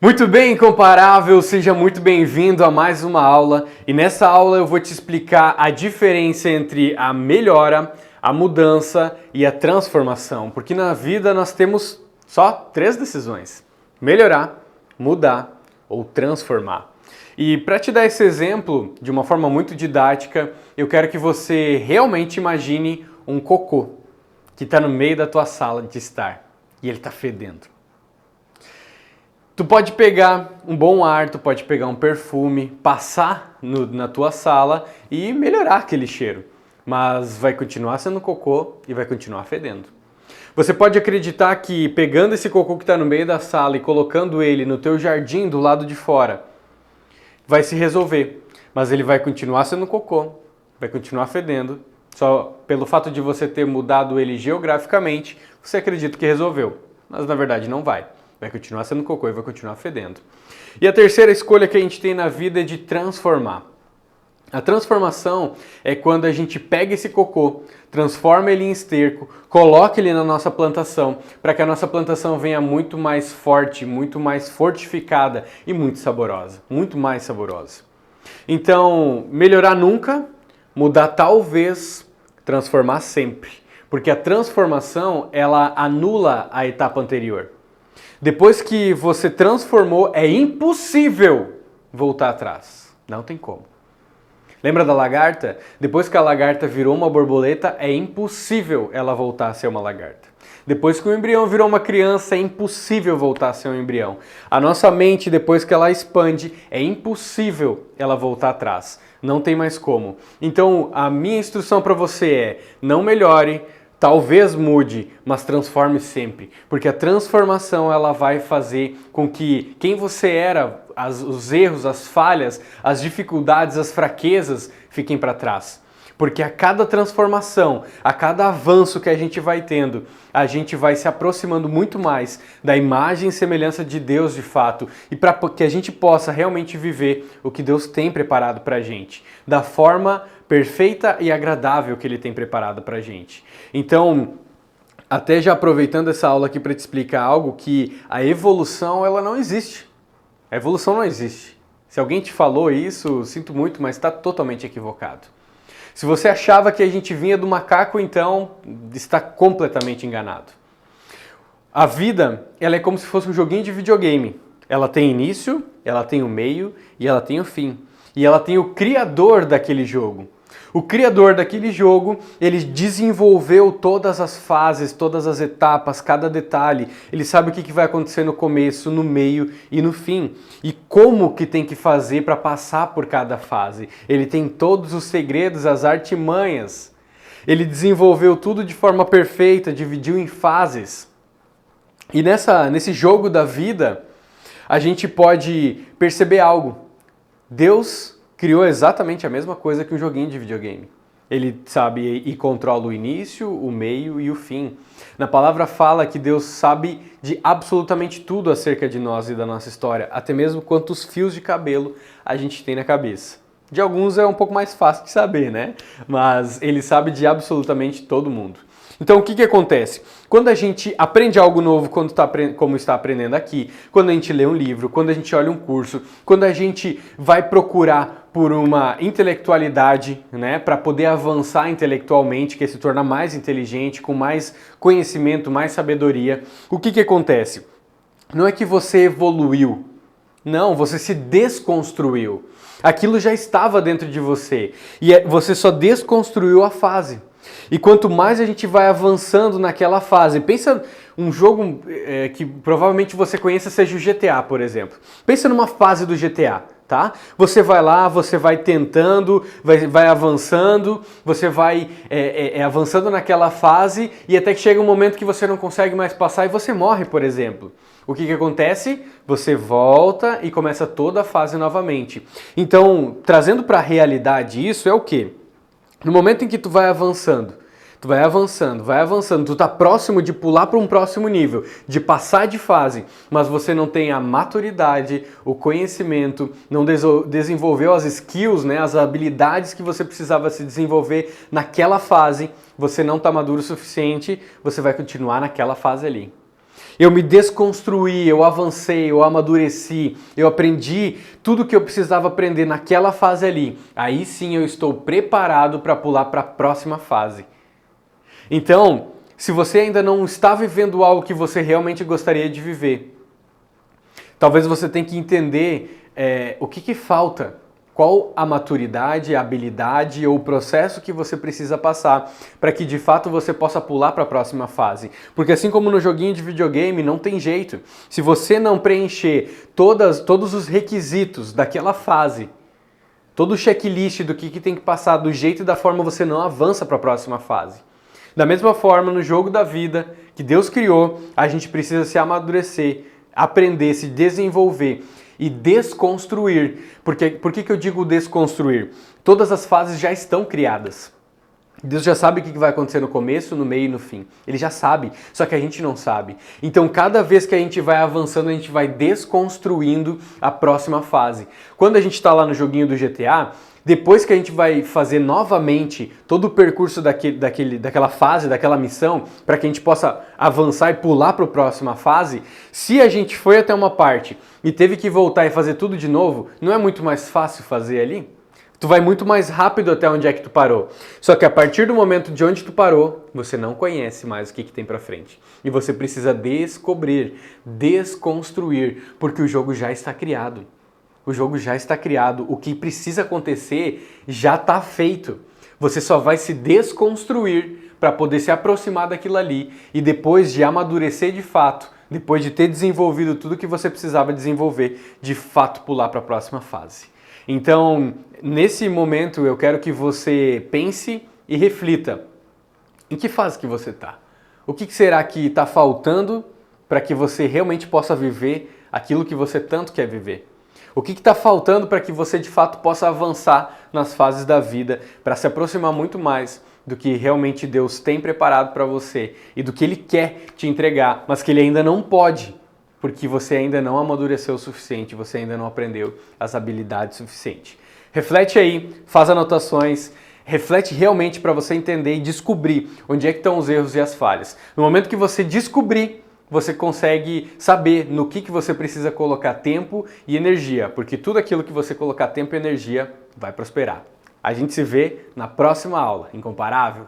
Muito bem, incomparável, seja muito bem-vindo a mais uma aula e nessa aula eu vou te explicar a diferença entre a melhora, a mudança e a transformação, porque na vida nós temos só 3 decisões: melhorar, mudar ou transformar. E para te dar esse exemplo de uma forma muito didática, eu quero que você realmente imagine um cocô que está no meio da tua sala de estar e ele está fedendo. Tu pode pegar um bom ar, tu pode pegar um perfume, passar na tua sala e melhorar aquele cheiro, mas vai continuar sendo cocô e vai continuar fedendo. Você pode acreditar que pegando esse cocô que está no meio da sala e colocando ele no teu jardim do lado de fora, vai se resolver, mas ele vai continuar sendo cocô, vai continuar fedendo, só pelo fato de você ter mudado ele geograficamente, você acredita que resolveu, mas na verdade não vai. Vai continuar sendo cocô e vai continuar fedendo. E a terceira escolha que a gente tem na vida é de transformar. A transformação é quando a gente pega esse cocô, transforma ele em esterco, coloca ele na nossa plantação, para que a nossa plantação venha muito mais forte, muito mais fortificada e muito saborosa, muito mais saborosa. Então, melhorar nunca, mudar talvez, transformar sempre. Porque a transformação, ela anula a etapa anterior. Depois que você transformou, é impossível voltar atrás. Não tem como. Lembra da lagarta? Depois que a lagarta virou uma borboleta, é impossível ela voltar a ser uma lagarta. Depois que o embrião virou uma criança, é impossível voltar a ser um embrião. A nossa mente, depois que ela expande, é impossível ela voltar atrás. Não tem mais como. Então, a minha instrução para você é: não melhore, talvez mude, mas transforme sempre, porque a transformação ela vai fazer com que quem você era, os erros, as falhas, as dificuldades, as fraquezas fiquem para trás. Porque a cada transformação, a cada avanço que a gente vai tendo, a gente vai se aproximando muito mais da imagem e semelhança de Deus de fato, e para que a gente possa realmente viver o que Deus tem preparado para a gente, da forma perfeita e agradável que Ele tem preparado para a gente. Então, até já aproveitando essa aula aqui para te explicar algo, que a evolução ela não existe. A evolução não existe. Se alguém te falou isso, sinto muito, mas está totalmente equivocado. Se você achava que a gente vinha do macaco, então está completamente enganado. A vida, ela é como se fosse um joguinho de videogame. Ela tem início, ela tem o meio e ela tem o fim. E ela tem o criador daquele jogo. O criador daquele jogo, ele desenvolveu todas as fases, todas as etapas, cada detalhe. Ele sabe o que vai acontecer no começo, no meio e no fim. E como que tem que fazer para passar por cada fase. Ele tem todos os segredos, as artimanhas. Ele desenvolveu tudo de forma perfeita, dividiu em fases. E nesse jogo da vida, a gente pode perceber algo. Deus criou exatamente a mesma coisa que um joguinho de videogame. Ele sabe e controla o início, o meio e o fim. Na palavra fala que Deus sabe de absolutamente tudo acerca de nós e da nossa história, até mesmo quantos fios de cabelo a gente tem na cabeça. De alguns é um pouco mais fácil de saber, né? Mas ele sabe de absolutamente todo mundo. Então o que acontece? Quando a gente aprende algo novo, como está aprendendo aqui, quando a gente lê um livro, quando a gente olha um curso, quando a gente vai procurar por uma intelectualidade, né, para poder avançar intelectualmente, que é se tornar mais inteligente, com mais conhecimento, mais sabedoria, o que acontece? Não é que você evoluiu, não, você se desconstruiu. Aquilo já estava dentro de você e você só desconstruiu a fase. E quanto mais a gente vai avançando naquela fase, pensa um jogo que provavelmente você conheça, seja o GTA, por exemplo. Pensa numa fase do GTA, tá? Você vai lá, você vai tentando, vai avançando, você vai avançando naquela fase e até que chega um momento que você não consegue mais passar e você morre, por exemplo. O que acontece? Você volta e começa toda a fase novamente. Então, trazendo para a realidade isso é o quê? No momento em que tu vai avançando, tu tá próximo de pular para um próximo nível, de passar de fase, mas você não tem a maturidade, o conhecimento, não desenvolveu as skills, né, as habilidades que você precisava se desenvolver naquela fase, você não tá maduro o suficiente, você vai continuar naquela fase ali. Eu me desconstruí, eu avancei, eu amadureci, eu aprendi tudo que eu precisava aprender naquela fase ali. Aí sim eu estou preparado para pular para a próxima fase. Então, se você ainda não está vivendo algo que você realmente gostaria de viver, talvez você tenha que entender o que falta. Qual a maturidade, a habilidade ou o processo que você precisa passar para que de fato você possa pular para a próxima fase. Porque assim como no joguinho de videogame, não tem jeito. Se você não preencher todos os requisitos daquela fase, todo o checklist do que tem que passar do jeito e da forma, você não avança para a próxima fase. Da mesma forma, no jogo da vida que Deus criou, a gente precisa se amadurecer, aprender, se desenvolver e desconstruir. Por que eu digo desconstruir? Todas as fases já estão criadas. Deus já sabe o que vai acontecer no começo, no meio e no fim. Ele já sabe, só que a gente não sabe. Então, cada vez que a gente vai avançando, a gente vai desconstruindo a próxima fase. Quando a gente está lá no joguinho do GTA, depois que a gente vai fazer novamente todo o percurso daquela fase, daquela missão, para que a gente possa avançar e pular para a próxima fase, se a gente foi até uma parte e teve que voltar e fazer tudo de novo, não é muito mais fácil fazer ali? Tu vai muito mais rápido até onde é que tu parou. Só que a partir do momento de onde tu parou, você não conhece mais o que tem pra frente. E você precisa descobrir, desconstruir, porque o jogo já está criado. O jogo já está criado. O que precisa acontecer já está feito. Você só vai se desconstruir para poder se aproximar daquilo ali e depois de amadurecer de fato, depois de ter desenvolvido tudo que você precisava desenvolver, de fato pular para a próxima fase. Então, nesse momento, eu quero que você pense e reflita. Em que fase que você está? O que será que está faltando para que você realmente possa viver aquilo que você tanto quer viver? O que está faltando para que você de fato possa avançar nas fases da vida, para se aproximar muito mais do que realmente Deus tem preparado para você e do que Ele quer te entregar, mas que Ele ainda não pode, porque você ainda não amadureceu o suficiente, você ainda não aprendeu as habilidades suficientes. Reflete aí, faz anotações, reflete realmente para você entender e descobrir onde é que estão os erros e as falhas. No momento que você descobrir, você consegue saber no que você precisa colocar tempo e energia, porque tudo aquilo que você colocar tempo e energia vai prosperar. A gente se vê na próxima aula. Incomparável?